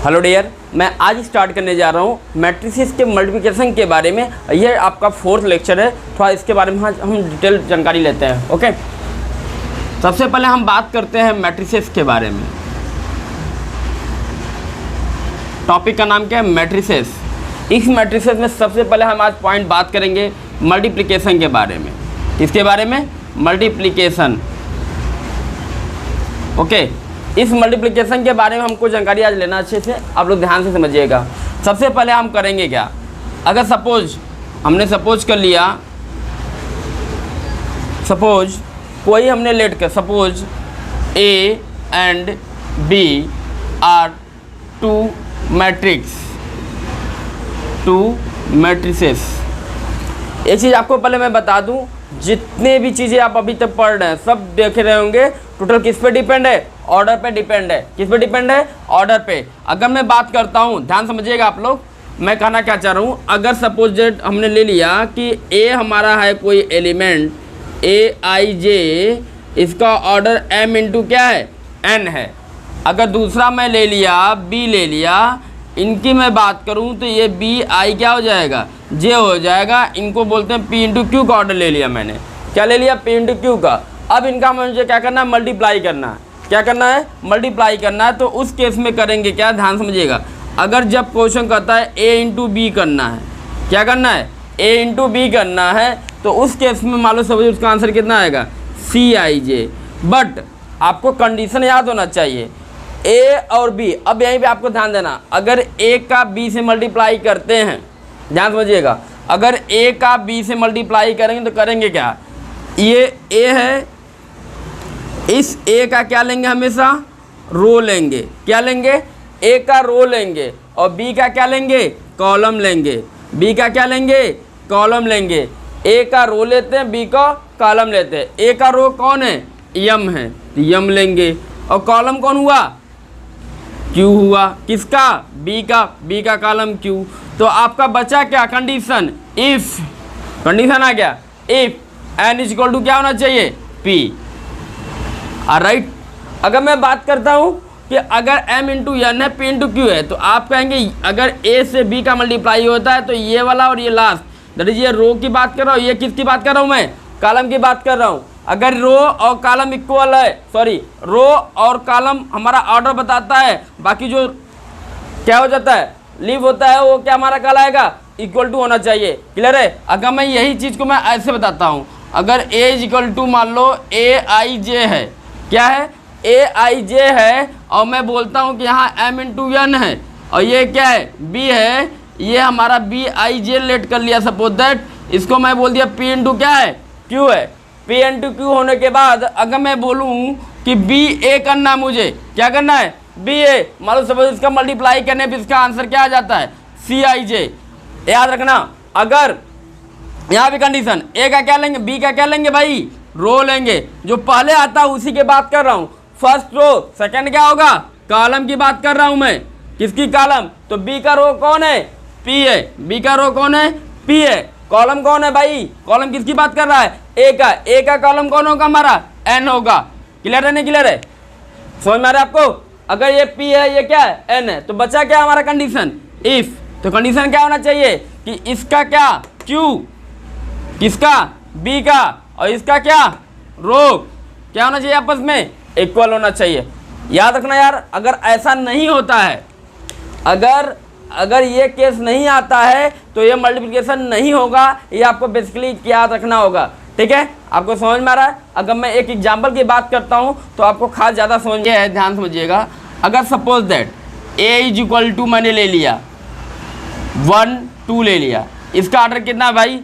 Hello dear, मैं आज start करने जा रहा हूँ मैट्रिसेस के मल्टीप्लिकेशन के बारे में। ये आपका 4th लेक्चर है। थोड़ा इसके बारे में हम डिटेल जानकारी लेते हैं। ओके, सबसे पहले हम बात करते हैं मैट्रिसेस के बारे में। टॉपिक का नाम क्या है? मैट्रिसेस। इस मैट्रिसेस में सबसे पहले हम आज पॉइंट बात करेंगे मल्टीप्लिकेशन के बारे में। किसके बारे में? मल्टीप्लिकेशन। ओके, इस मल्टीप्लिकेशन के बारे में हमको जानकारी आज लेना अच्छे से, आप लोग ध्यान से समझिएगा। सबसे पहले हम करेंगे क्या, अगर हमने सपोज कर लिया, सपोज कोई हमने लेट कर, suppose A and B are two matrices. एक चीज़ आपको पहले मैं बता दूं, जितने भी चीज़ें आप अभी तक पढ़ रहे हैं सब देख रहे होंगे, टोटल किस पे डिपेंड है? ऑर्डर पे डिपेंड है। किस पे डिपेंड है? ऑर्डर पे। अगर मैं बात करता हूँ, ध्यान समझिएगा आप लोग, मैं कहना क्या चाह रहा हूँ। अगर सपोज डेट हमने ले लिया कि ए हमारा है कोई एलिमेंट ए आई जे, इसका ऑर्डर m इंटू क्या है? n है। अगर दूसरा मैं ले लिया b ले लिया, इनकी मैं बात करूं तो ये बी आई क्या हो जाएगा? जे हो जाएगा। इनको बोलते हैं पी इंटू क्यू का ऑर्डर ले लिया मैंने। क्या ले लिया? पी इंटू क्यू का। अब इनका मुझे क्या करना है? मल्टीप्लाई करना है। क्या करना है? मल्टीप्लाई करना है। तो उस केस में करेंगे क्या, ध्यान समझिएगा। अगर जब क्वेश्चन कहता है ए इंटू बी करना है, क्या करना है? ए इंटू बी करना है, तो उस केस में मान लो समझिए उसका आंसर कितना आएगा? सी आई जे। बट आपको कंडीशन याद होना चाहिए, ए और बी। अब यहीं पे आपको ध्यान देना, अगर ए का बी से मल्टीप्लाई करते हैं, ध्यान समझिएगा, अगर ए का बी से मल्टीप्लाई करेंगे तो करेंगे क्या? ये ए है, इस ए का क्या लेंगे? हमेशा रो लेंगे। क्या लेंगे? ए का रो लेंगे। और बी का क्या लेंगे? कॉलम लेंगे। बी का क्या लेंगे? कॉलम लेंगे। ए का रो लेते हैं, बी का कॉलम लेते हैं। ए का रो कौन है? यम है, तो यम लेंगे। और कॉलम कौन हुआ? क्यू हुआ। किसका? बी का। बी का कॉलम क्यू। तो आपका बचा क्या? कंडीशन। इफ, कंडीशन आ गया, if N is equal to क्या होना चाहिए? पी। राइट। अगर मैं बात करता हूँ कि अगर m इंटू एन है, p इंटू क्यू है, तो आप कहेंगे अगर a से b का मल्टीप्लाई होता है तो ये वाला और ये लास्ट, दैट इज ये रो की बात कर रहा हूँ, ये किसकी बात कर रहा हूँ? मैं कॉलम की बात कर रहा हूँ। अगर रो और कॉलम इक्वल है, सॉरी, रो और कॉलम हमारा ऑर्डर बताता है, बाकी जो क्या हो जाता है, लीव होता है, वो क्या हमारा कहलाएगा? इक्वल टू होना चाहिए। क्लियर है? अगर मैं यही चीज़ को मैं ऐसे बताता हूँ, अगर a इज इक्वल टू मान लो ए आई जे है, क्या है? ए आई जे है, और मैं बोलता हूँ कि यहाँ m इंटू एन है, और ये क्या है? b है। ये हमारा बी आई जे लेट कर लिया, सपोज दैट इसको मैं बोल दिया p इंटू क्या है? q है। p इंटू क्यू होने के बाद अगर मैं बोलूँ कि b a करना, मुझे क्या करना है? b a, मान लो सपोज इसका मल्टीप्लाई करने पर इसका आंसर क्या आ जाता है? c आई जे। याद रखना, अगर यहाँ भी कंडीशन, a का क्या लेंगे? b का क्या लेंगे भाई? रो लेंगे। जो पहले आता है उसी की बात कर रहा हूँ, फर्स्ट रो। सेकंड क्या होगा? कॉलम की बात कर रहा हूँ मैं। किसकी कॉलम? तो बी का रो कौन है? पी है। बी का रो कौन है? पी है। कॉलम कौन है भाई? कॉलम किसकी बात कर रहा है? ए का। ए का कॉलम कौन होगा? हमारा एन होगा। क्लियर है? नहीं क्लियर है? समझ में आ रहा है आपको? अगर ये पी है, ये क्या है? एन है, तो बचा क्या हमारा कंडीशन? इफ। तो कंडीशन क्या होना चाहिए कि इसका क्या? क्यू, किसका? बी का, और इसका क्या? रो क्या होना चाहिए? आपस में इक्वल होना चाहिए। याद रखना यार, अगर ऐसा नहीं होता है, अगर ये केस नहीं आता है तो ये मल्टीप्लिकेशन नहीं होगा। ये आपको बेसिकली याद रखना होगा। ठीक है? आपको समझ में आ रहा है? अगर मैं एक एग्जाम्पल की बात करता हूँ तो आपको खास ज़्यादा समझ में है, ध्यान समझिएगा। अगर suppose that A is equal to मैंने ले लिया 1 2 ले लिया, इसका ऑर्डर कितना है भाई?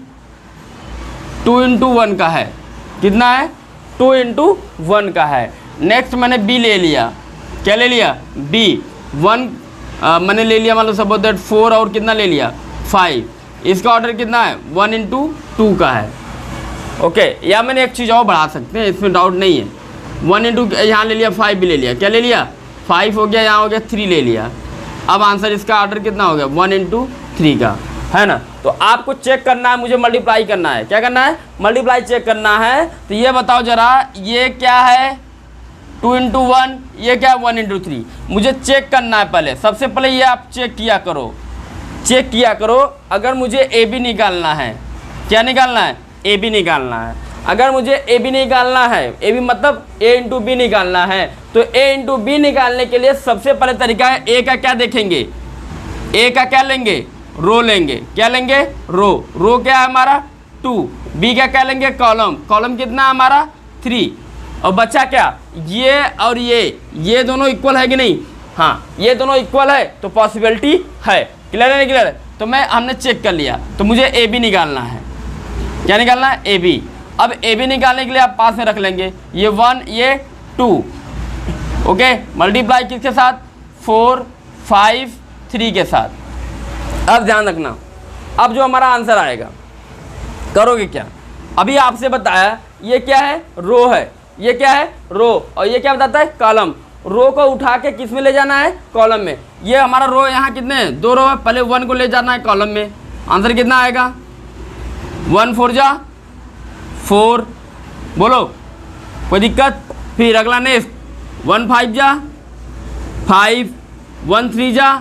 2 इंटू 1 का है। कितना है? 2 इंटू 1 का है। नेक्स्ट मैंने b ले लिया। क्या ले लिया? b 1 मैंने ले लिया, मतलब सपोज दैट 4 और कितना ले लिया? 5। इसका ऑर्डर कितना है? 1 इंटू 2 का है। ओके, या मैंने एक चीज़ और बढ़ा सकते हैं, इसमें डाउट नहीं है। 1 इंटू यहाँ ले लिया, 5 भी ले लिया। क्या ले लिया? 5 हो गया, यहाँ हो गया 3 ले लिया। अब आंसर इसका ऑर्डर कितना हो गया? 1 इंटू 3 का, है ना? तो आपको चेक करना है, मुझे मल्टीप्लाई करना है। क्या करना है? मल्टीप्लाई चेक करना है। तो ये बताओ जरा, ये क्या है? 2 इंटू 1, ये क्या है 1 इंटू 3। मुझे चेक करना है पहले, सबसे पहले ये आप चेक किया करो। अगर मुझे ए बी निकालना है, क्या निकालना है, ए बी निकालना है। अगर मुझे ए बी निकालना है, ए बी मतलब ए इंटू बी निकालना है, तो ए इंटू बी निकालने के लिए सबसे पहले तरीका है, ए का क्या देखेंगे, ए का क्या लेंगे, रो लेंगे। क्या लेंगे, रो क्या है हमारा 2। बी का क्या लेंगे, कॉलम कितना है हमारा 3। और बच्चा क्या, ये और ये दोनों इक्वल है कि नहीं, हाँ ये दोनों इक्वल है तो पॉसिबिलिटी है। क्लियर है नहीं क्लियर है, तो हमने चेक कर लिया, तो मुझे ए बी निकालना है। क्या निकालना है, ए बी। अब ए बी निकालने के लिए आप पास में रख लेंगे, ये 1 ये 2, ओके। मल्टीप्लाई किसके साथ, 4 5 3 के साथ। अब ध्यान रखना, अब जो हमारा आंसर आएगा करोगे क्या, अभी आपसे बताया ये क्या है, रो है, ये क्या है रो, और ये क्या बताता है कॉलम। रो को उठा के किस में ले जाना है, कॉलम में। ये हमारा रो यहाँ कितने हैं, 2 रो है, पहले 1 को ले जाना है कॉलम में। आंसर कितना आएगा, 1 4 जा 4, बोलो कोई दिक्कत। फिर अगला नेक्स्ट 1 5 जा 5, 1 3 जा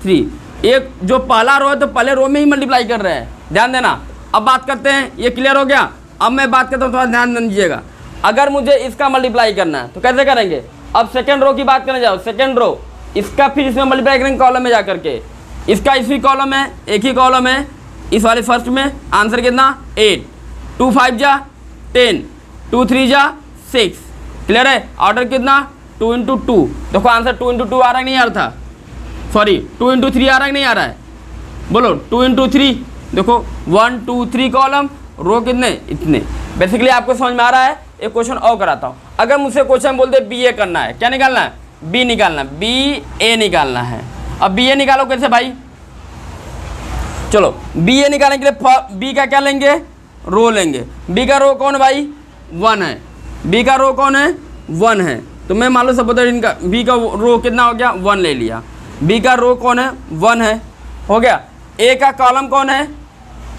3। एक जो पहला रो है तो पहले रो में ही मल्टीप्लाई कर रहे हैं, ध्यान देना। अब बात करते हैं, ये क्लियर हो गया। अब मैं बात करता हूँ, थोड़ा ध्यान दीजिएगा। अगर मुझे इसका मल्टीप्लाई करना है तो कैसे करेंगे, अब सेकंड रो की बात करने जाओ, सेकंड रो इसका फिर इसमें मल्टीप्लाई करेंगे कॉलम में जा करके। इसका इसी कॉलम है, एक ही कॉलम है इस वाले फर्स्ट में। आंसर कितना 8, 2 5 जा 10, 2 3 जा 6। क्लियर है, ऑर्डर कितना 2 इंटू 2। देखो आंसर 2 इंटू 2 आ रहा है नहीं आ रहा था, सॉरी 2 इंटू 3 आ रहा है नहीं आ रहा है, बोलो 2 इंटू 3। देखो 1 2 3 कॉलम, रो कितने, इतने। बेसिकली आपको समझ में आ रहा है। एक क्वेश्चन और कराता हूँ। अगर मुझसे क्वेश्चन बोलते बी ए करना है, क्या निकालना है, बी निकालना है, बी ए निकालना है। अब बी ए निकालो कैसे भाई, चलो बी ए निकालने के लिए बी का क्या लेंगे, रो लेंगे। बी का रो कौन है भाई, 1 है। बी का रो कौन है, 1 है। तो मैं मान लो सब इनका बी का रो कितना हो गया, 1 ले लिया। बी का रो कौन है, 1 है, हो गया। ए का कॉलम कौन है,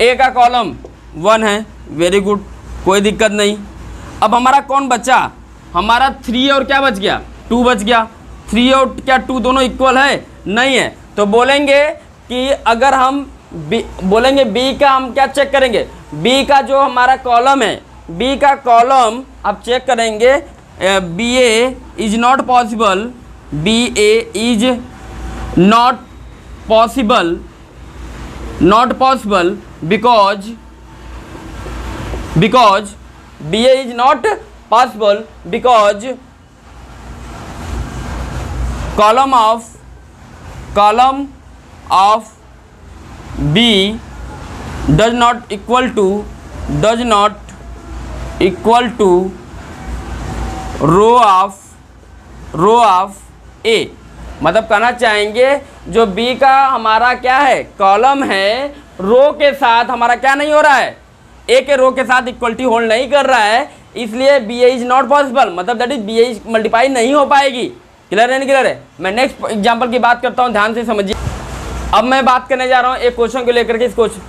ए का कॉलम 1 है, वेरी गुड, कोई दिक्कत नहीं। अब हमारा कौन बचा, हमारा 3 और क्या बच गया, 2 बच गया। 3 और क्या 2 दोनों इक्वल है, नहीं है। तो बोलेंगे कि अगर हम बोलेंगे बी का हम क्या चेक करेंगे, बी का जो हमारा कॉलम है, बी का कॉलम आप चेक करेंगे, B A is not possible, B A is not possible, not possible because B A is not possible because column of B does not equal to row of A। मतलब कहना चाहेंगे जो B का हमारा क्या है, column है, रो के साथ हमारा क्या नहीं हो रहा है, A के रो के साथ इक्वलिटी होल्ड नहीं कर रहा है, इसलिए B A is not possible, मतलब that is B A multiply नहीं हो पाएगी। क्लियर है नहीं क्लियर है। मैं नेक्स्ट एग्जांपल की बात करता हूँ, ध्यान से समझिए। अब मैं बात करने जा रहा हूँ एक क्वेश्चन को लेकर के, इस क्वेश्चन,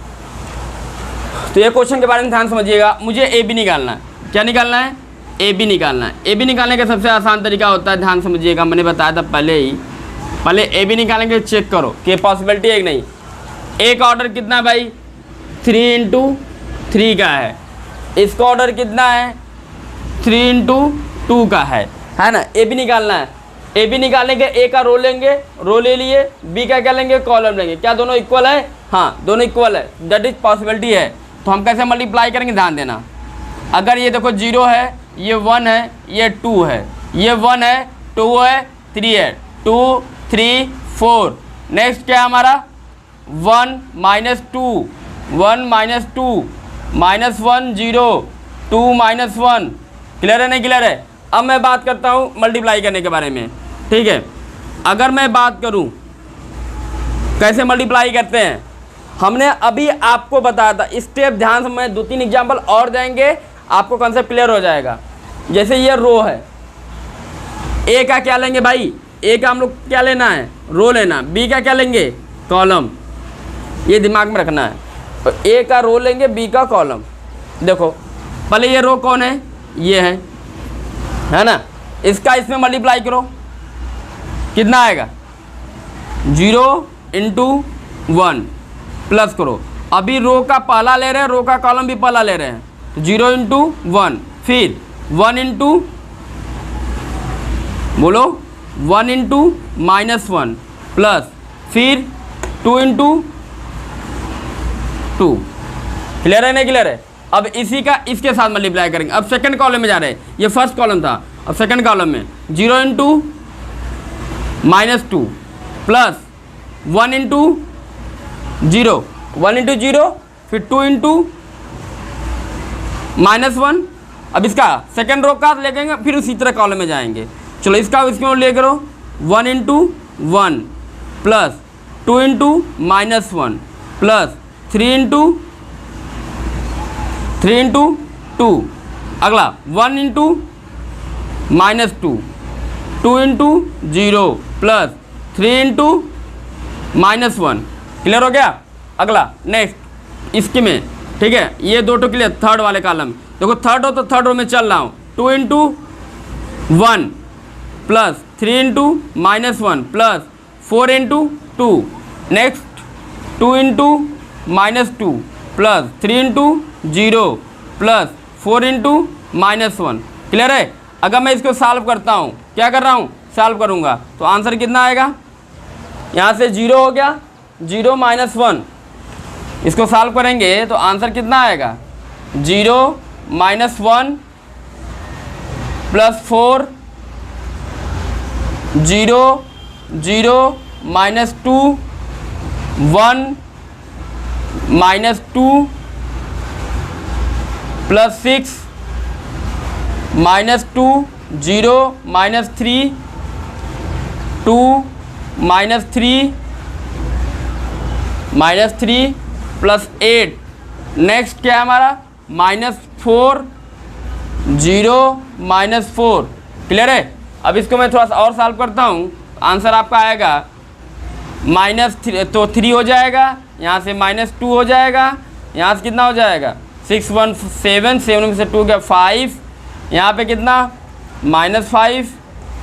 तो ये क्वेश्चन के बारे में ध्यान समझिएगा। मुझे ए बी निकालना है, क्या निकालना है, ए बी निकालना है। ए बी निकालने का सबसे आसान तरीका होता है, ध्यान समझिएगा, मैंने बताया था पहले ही। पहले ए बी निकालने के चेक करो कि पॉसिबिलिटी है कि नहीं। ए का ऑर्डर कितना है भाई, 3 इंटू 3 का है। इसका ऑर्डर कितना है, 3 इंटू 2 का है ना। ए बी निकालना है। ए बी निकालने के ए का रो लेंगे, रो ले लिए। बी का क्या लेंगे, कॉलम लेंगे। क्या दोनों इक्वल है, हाँ दोनों इक्वल है, दैट इज पॉसिबिलिटी है। तो हम कैसे मल्टीप्लाई करेंगे, ध्यान देना। अगर ये देखो 0 है, ये 1 है, ये 2 है, ये 1 है, 2 है, 3 है, 2 3 4। नेक्स्ट क्या हमारा 1 minus 2, 1 minus 2 minus 1 0, 2 minus 1। Clear है नहीं क्लियर है। अब मैं बात करता हूँ मल्टीप्लाई करने के बारे में, ठीक है। अगर मैं बात करूँ कैसे मल्टीप्लाई करते हैं, हमने अभी आपको बताया था स्टेप, ध्यान से मैं 2-3 एग्जाम्पल और देंगे, आपको कॉन्सेप्ट क्लियर हो जाएगा। जैसे ये रो है, ए का क्या लेंगे भाई, ए का हम लोग क्या लेना है, रो लेना। बी का क्या लेंगे, कॉलम, ये दिमाग में रखना है। तो ए का रो लेंगे, बी का कॉलम। देखो पहले ये रो कौन है, ये है ना। इसका इसमें मल्टीप्लाई करो, कितना आएगा 0 इंटू 1 प्लस करो। अभी रो का पहला ले रहे हैं, रो का कॉलम भी पहला ले रहे हैं, तो 0 इंटू 1, फिर 1 इंटू बोलो 1 इंटू -1 प्लस फिर 2 इंटू 2। क्लियर है नहीं क्लियर है? अब इसी का इसके साथ मल्टीप्लाई करेंगे। अब सेकंड कॉलम में जा रहे हैं, ये फर्स्ट कॉलम था, अब सेकंड कॉलम में 0 इंटू -2 प्लस 1 इंटू 0, 1 इंटू 0 फिर 2 इंटू -1। अब इसका सेकंड रो का लेंगे, फिर उसी तरह कॉलम में जाएंगे। चलो इसका इसमें ले करो 1 into 1 plus 2 into -1 plus 3 into 2। अगला 1 into -2, 2 into 0 plus 3 into -1। Clear हो गया? अगला नेक्स्ट इसके में, ठीक है, ये दो टू क्लियर। थर्ड वाले कॉलम देखो, थर्ड रो तो थर्ड रो में चल रहा हूँ, 2 into 1 plus 3 into -1 plus 4 into 2। Next 2 into -2 plus 3 into 0 plus 4 into -1। Clear है? अगर मैं इसको सॉल्व करता हूँ, क्या कर रहा हूँ, सॉल्व करूँगा, तो आंसर कितना आएगा, यहाँ से 0 हो गया, 0 -1, इसको सॉल्व करेंगे तो आंसर कितना आएगा, 0 -1 प्लस 4, 0 0 -2 1 -2 प्लस 6 -2 0 -3 2 -3 प्लस 8। नेक्स्ट क्या है हमारा, -4 0 -4। क्लियर है? अब इसको मैं थोड़ा सा और सॉल्व करता हूँ, आंसर आपका आएगा -3, तो 3 हो जाएगा, यहाँ से -2 हो जाएगा, यहाँ से कितना हो जाएगा 6 1 7, 7 में से 2 गया 5, यहाँ पे कितना -5,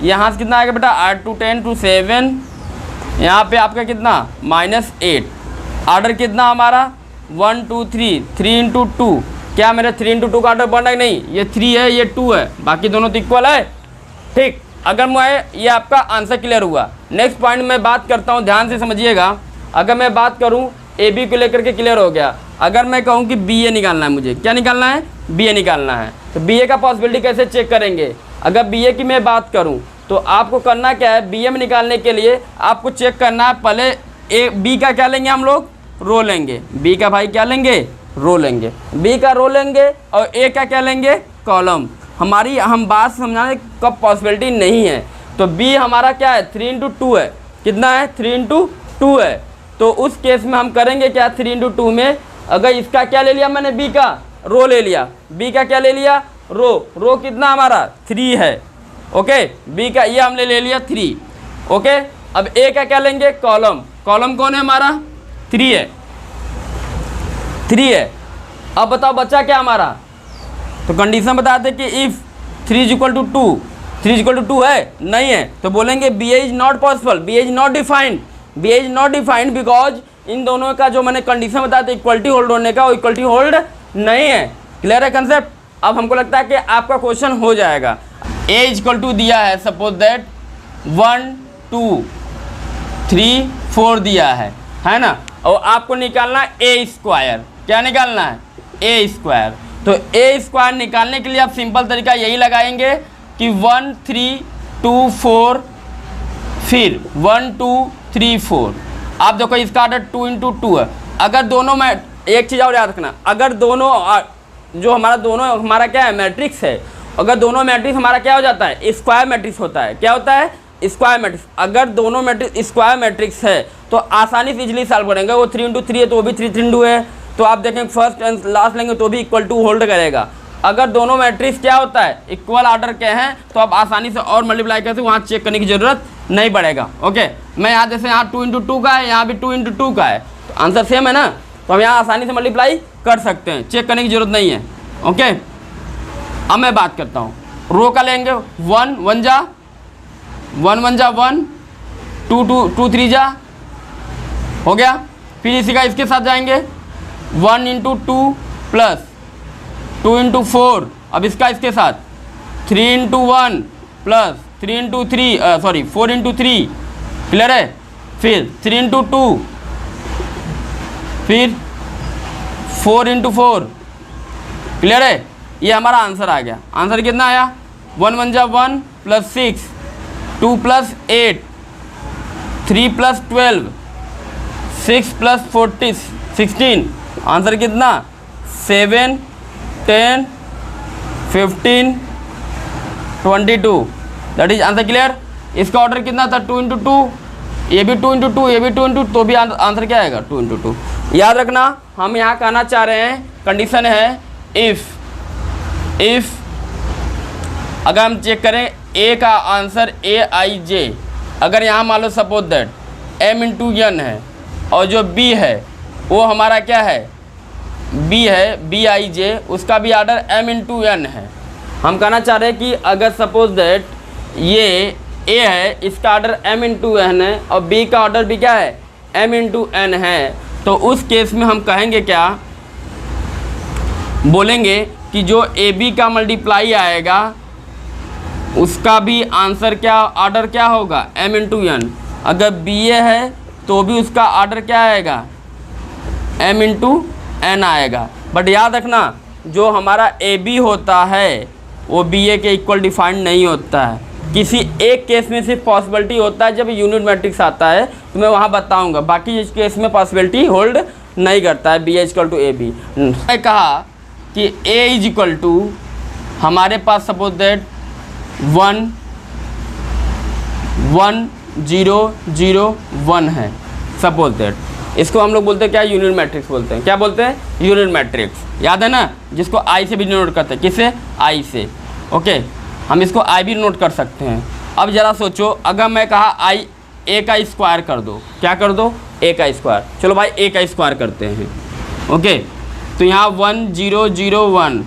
यहाँ से कितना आएगा बेटा 8 2 10 2 7, यहाँ पे आपका कितना -8। ऑर्डर कितना हमारा 1 2 3, 3 इंटू 2। क्या मेरा 3 इंटू 2 का ऑर्डर बन रहा है? नहीं, ये 3 है, ये 2 है, बाकी दोनों तो इक्वल है। ठीक, अगर मैं ये आपका आंसर क्लियर हुआ। नेक्स्ट पॉइंट मैं बात करता हूँ, ध्यान से समझिएगा। अगर मैं बात करूँ ए बी को लेकर के क्लियर हो गया। अगर मैं कहूँ कि बी ए निकालना है, मुझे क्या निकालना है, बी ए निकालना है, तो बी ए का पॉसिबिलिटी कैसे चेक करेंगे? अगर बी ए की मैं बात करूँ तो आपको करना क्या है, बी ए में निकालने के लिए आपको चेक करना है, पहले ए बी का क्या लेंगे हम लोग, रो लेंगे। बी का भाई क्या लेंगे, रो लेंगे, बी का रो लेंगे, और ए का क्या लेंगे, कॉलम। हमारी हम बात समझाने कब पॉसिबिलिटी नहीं है, तो बी हमारा क्या है 3 इंटू 2 है, कितना है 3 इंटू 2 है। तो उस केस में हम करेंगे क्या, 3 इंटू 2 में अगर इसका क्या ले लिया मैंने, बी का रो ले लिया, बी का क्या ले लिया, रो कितना हमारा 3 है। ओके, बी का ये हमने ले लिया 3। ओके, अब ए का क्या लेंगे, कॉलम कौन है हमारा 3 है, 3 है। अब बताओ बच्चा क्या हमारा, तो कंडीशन बताते कि इफ़ 3 = 2, 3 = 2 है, नहीं है, तो बोलेंगे B A is not possible, B A is not defined, B A is not defined because इन दोनों का जो मैंने कंडीशन बताया था इक्वलिटी होल्ड होने का, वो इक्वलिटी होल्ड नहीं है। क्लियर है कंसेप्ट? अब हमको लगता है कि आपका क्वेश्चन हो जाएगा। ए = दिया है, सपोज दैट 1 2 3 4 दिया है ना, और आपको निकालना ए स्क्वायर। क्या निकालना है, ए स्क्वायर। तो ए स्क्वायर निकालने के लिए आप सिंपल तरीका यही लगाएंगे कि 1 3 2 4 फिर 1 2 3 4। आप देखो इसका ऑर्डर 2 इंटू 2 है। अगर दोनों में एक चीज़ और याद रखना, अगर दोनों जो हमारा क्या है मैट्रिक्स है, अगर दोनों मैट्रिक्स हमारा क्या हो जाता है, स्क्वायर मैट्रिक्स होता है। क्या होता है, स्क्वायर मैट्रिक्स। अगर दोनों मैट्रिक्स स्क्वायर मैट्रिक्स है तो आसानी से इजीली सॉल्व करेंगे। वो 3 इंटू 3 है तो वो भी 3 3 2 है, तो आप देखें फर्स्ट एंड लास्ट लेंगे तो भी =2 होल्ड करेगा। अगर दोनों मैट्रिक्स क्या होता है, इक्वल ऑर्डर के हैं, तो आप आसानी से और मल्टीप्लाई करते वहाँ चेक करने की ज़रूरत नहीं पड़ेगा। ओके, मैं यहाँ जैसे यहाँ 2 इंटू 2 का है, यहाँ भी 2 इंटू 2 का है, तो आंसर सेम है ना, तो हम यहाँ आसानी से मल्टीप्लाई कर सकते हैं, चेक करने की ज़रूरत नहीं है। ओके, अब मैं बात करता हूँ, रो का लेंगे 1 1 जा 1, 2 3 जा, हो गया। फिर इसी का इसके साथ जाएंगे 1 × 2 प्लस 2 × 4, अब इसका इसके साथ 3 × 1 प्लस 3 × 3 सॉरी 4 × 3, क्लियर है। फिर 3 × 2, फिर 4 × 4, क्लियर है। ये हमारा आंसर आ गया। आंसर कितना आया 1 1 जा 1 plus 6, 2 plus 8, 3 plus 12, 6 plus 16, answer कितना 7 10 15 22, दैट इज आंसर, क्लियर। इसका ऑर्डर कितना था 2 × 2, ये भी 2 × 2, ये भी 2 × 2, तो भी आंसर क्या आएगा 2 × 2। याद रखना हम यहाँ कहना चाह रहे हैं, कंडीशन है इफ़ अगर हम चेक करें ए का आंसर AIJ, अगर यहाँ मान लो सपोज दैट M × N है और जो B है वो हमारा क्या है B है BIJ, उसका भी आर्डर M × N है। हम कहना चाह रहे हैं कि अगर सपोज दैट ये A है, इसका ऑर्डर M × N है और B का ऑर्डर भी क्या है M × N है, तो उस केस में हम कहेंगे क्या, बोलेंगे कि जो AB का मल्टीप्लाई आएगा उसका भी आंसर क्या ऑर्डर क्या होगा M × N। अगर BA है तो भी उसका ऑर्डर क्या आएगा M × N आएगा। बट याद रखना जो हमारा AB होता है वो BA के इक्वल डिफाइंड नहीं होता है। किसी एक केस में सिर्फ पॉसिबिलिटी होता है जब यूनिट मैट्रिक्स आता है, तो मैं वहाँ बताऊँगा। बाकी इस केस में पॉसिबिलिटी होल्ड नहीं करता है BA = AB। मैं कहा कि A = हमारे पास सपोज दैट 1 1 0 0 1 है, सपोज दैट इसको हम लोग बोलते हैं क्या, यूनिट मैट्रिक्स बोलते हैं। क्या बोलते हैं यूनिट मैट्रिक्स, याद है ना, जिसको I से भी नोट करते हैं। किससे I से, ओके। हम इसको I भी नोट कर सकते हैं। अब ज़रा सोचो अगर मैं कहा I A का स्क्वायर कर दो, क्या कर दो A का स्क्वायर, चलो भाई A का स्क्वायर करते हैं, ओके। तो यहाँ 1 0 0 1,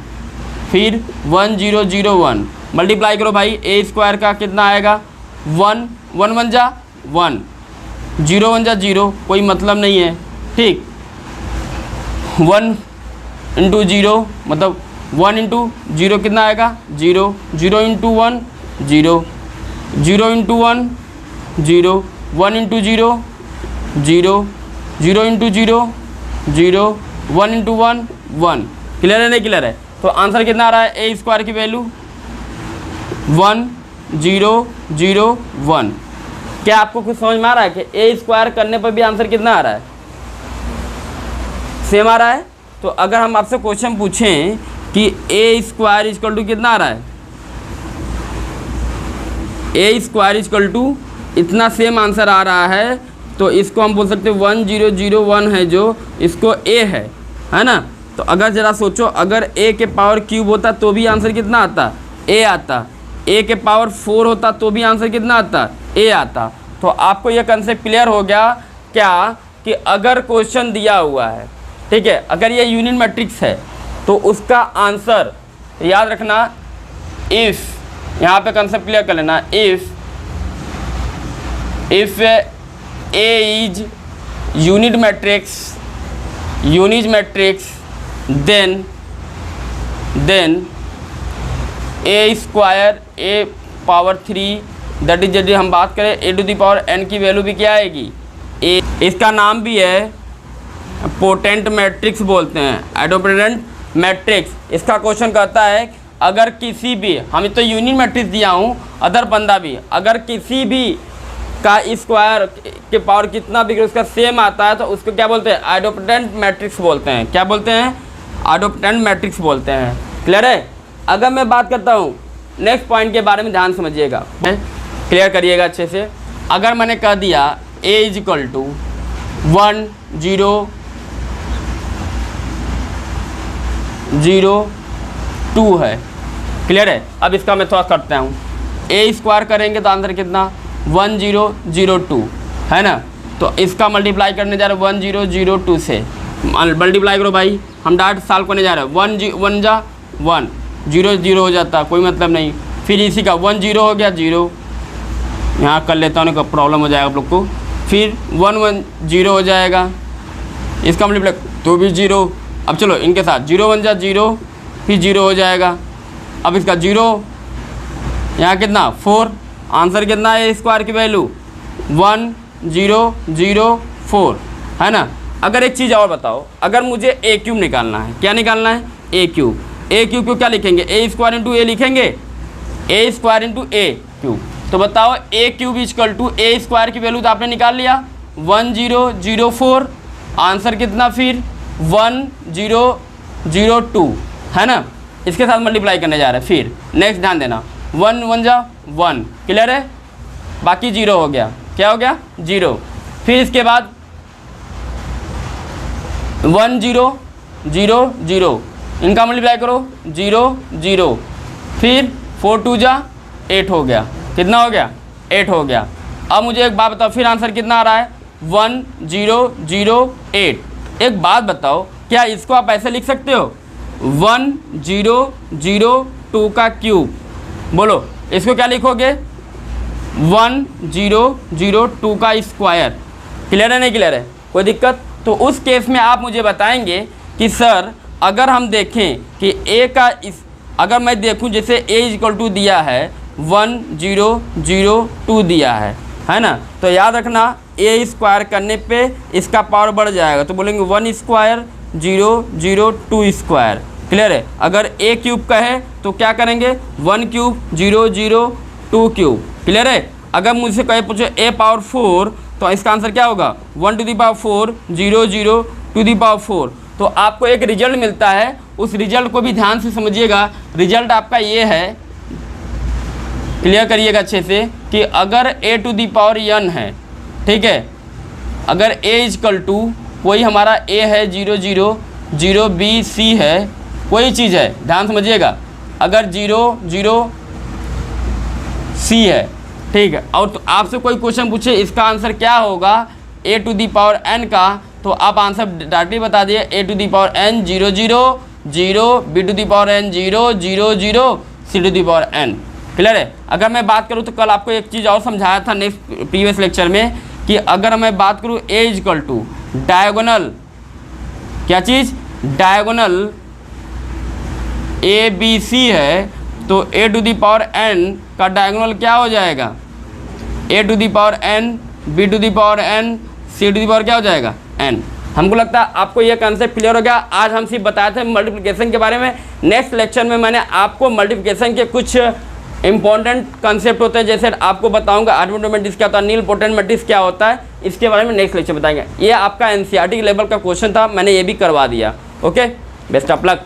फिर 1 0 0 1, मल्टीप्लाई करो भाई A² का कितना आएगा 1 1 1 जा 1, 0 1 जा 0, कोई मतलब नहीं है, ठीक। 1 × 0 मतलब 1 × 0 कितना आएगा 0, 0 × 1 0, 0 × 1 0, 1 × 0 0, 0 × 0 0, 1 × 1 1, क्लियर है नहीं क्लियर है। तो आंसर कितना आ रहा है A² की वैल्यू 1 0 0 1। क्या आपको कुछ समझ में आ रहा है कि A² करने पर भी आंसर कितना आ रहा है, सेम आ रहा है। तो अगर हम आपसे क्वेश्चन पूछें कि A² = कितना आ रहा है, A² = इतना सेम आंसर आ रहा है, तो इसको हम बोल सकते हैं 1 0 0 1 है जो इसको A है ना। तो अगर ज़रा सोचो अगर A के पावर क्यूब होता तो भी आंसर कितना आता A आता, A के पावर 4 होता तो भी आंसर कितना आता A आता। तो आपको यह कंसेप्ट क्लियर हो गया क्या कि अगर क्वेश्चन दिया हुआ है, ठीक है, अगर ये यूनिट मैट्रिक्स है तो उसका आंसर याद रखना इफ़, यहाँ पे कंसेप्ट क्लियर कर लेना, if A is unit matrix then A² A⁴ that is, यदि हम बात करें A⁴n की वैल्यू भी क्या आएगी A। इसका नाम भी है पोटेंट मैट्रिक्स बोलते हैं, आइडोपोटेंट मैट्रिक्स। इसका क्वेश्चन कहता है अगर किसी भी, हम तो यूनिट मैट्रिक्स दिया हूँ, अदर बंदा भी अगर किसी भी का स्क्वायर के पावर कितना भी उसका सेम आता है तो उसको क्या बोलते हैं आइडोपोटेंट मैट्रिक्स बोलते हैं। क्या बोलते हैं आइडोपोटेंट मैट्रिक्स बोलते हैं, क्लियर है। अगर मैं बात करता हूँ नेक्स्ट पॉइंट के बारे में, ध्यान समझिएगा, क्लियर करिएगा अच्छे से। अगर मैंने कह दिया A = 1 0 0 2 है, क्लियर है। अब इसका मैं थोड़ा करता हूँ, A² करेंगे तो आंसर कितना 1 0 0 2 है ना। तो इसका मल्टीप्लाई करने जा रहे 1 0 0 2 से, मल्टीप्लाई करो भाई, हम डायरेक्ट साल को नहीं जा रहे, 1 1 जा 1 0 0 हो जाता, कोई मतलब नहीं, फिर इसी का 1 0 हो गया 0, यहाँ कर लेता हूँ, प्रॉब्लम हो जाएगा आप लोग को। फिर 1 1 0 हो जाएगा, इसका मल्टीप्लाई तो भी 0। अब चलो इनके साथ 0 1 जा 0, फिर 0 हो जाएगा। अब इसका 0, यहाँ कितना 4, आंसर कितना है स्क्वायर की वैल्यू 1 0 0 4, है ना। अगर एक चीज़ और बताओ, अगर मुझे ए क्यूब निकालना है, क्या निकालना है ए क्यूब, ए क्यूब को क्या लिखेंगे ए स्क्वायर इंटू ए लिखेंगे, A square into A cube. तो बताओ A cube is equal to A square की वैल्यू तो आपने निकाल लिया 1 0 0 4, आंसर कितना फिर 1 0 0 2, है ना। इसके साथ मल्टीप्लाई करने जा रहे हैं। फिर नेक्स्ट ध्यान देना 1 1 जा 1, क्लियर है, बाकी 0 हो गया, क्या हो गया 0। फिर इसके बाद 1 0 0 0, इनका मल्टीप्लाई करो 0 0, फिर 4 2 जा 8 हो गया, कितना हो गया 8 हो गया। अब मुझे एक बात बताओ, फिर आंसर कितना आ रहा है 1 0 0 8। एक बात बताओ, क्या इसको आप ऐसे लिख सकते हो 1 0 0 2 का क्यूब, बोलो इसको क्या लिखोगे 1 0 0 2 का स्क्वायर, क्लियर है नहीं क्लियर है, कोई दिक्कत। तो उस केस में आप मुझे बताएंगे कि सर अगर हम देखें कि a का अगर मैं देखूं जैसे a इक्वल टू दिया है 1 0 0 2 दिया है ना, तो याद रखना a स्क्वायर करने पे इसका पावर बढ़ जाएगा, तो बोलेंगे 1 स्क्वायर 0 0 2 स्क्वायर, क्लियर है। अगर a क्यूब का है तो क्या करेंगे 1 क्यूब 0 0 2 क्यूब, क्लियर है। अगर मुझसे कहे पूछे a पावर 4 तो इसका आंसर क्या होगा 1 to the power 4 0 0 to the power 4। तो आपको एक रिजल्ट मिलता है, उस रिजल्ट को भी ध्यान से समझिएगा। रिजल्ट आपका ये है, क्लियर करिएगा अच्छे से, कि अगर a to the power n है, ठीक है, अगर a इजकल टू कोई हमारा a है 0 0 0 b c है, कोई चीज़ है, ध्यान समझिएगा, अगर 0 0 c है, ठीक है, और तो आपसे कोई क्वेश्चन पूछे इसका आंसर क्या होगा a to the power n का, तो आप आंसर डायरेक्टली बता दिए a to the power n 0 0 0, b to the power n 0 0 0, c to the power n, clear है। अगर मैं बात करूँ तो कल आपको एक चीज़ और समझाया था नेक्स्ट प्रीवियस लेक्चर में, कि अगर मैं बात करूँ a इजकल टू डायगोनल, क्या चीज़ डायगोनल a b c है, तो a to the power n का डायगोनल क्या हो जाएगा a to the power n, b to the power n, c to the power क्या हो जाएगा n। हमको लगता है आपको ये कंसेप्ट क्लियर हो गया। आज हम सिर्फ बताए थे मल्टीप्लिकेशन के बारे में, नेक्स्ट लेक्चर में मैंने आपको मल्टीप्लिकेशन के कुछ इंपॉर्टेंट कंसेप्ट होते हैं, जैसे आपको बताऊंगा आर्बिट्रेरी मैट्रिक्स क्या होता है, नील पोटेंट मैट्रिक्स क्या होता है, इसके बारे में नेक्स्ट लेक्चर बताएंगे। ये आपका एनसीईआरटी लेवल का क्वेश्चन था, मैंने ये भी करवा दिया। Okay, best of luck.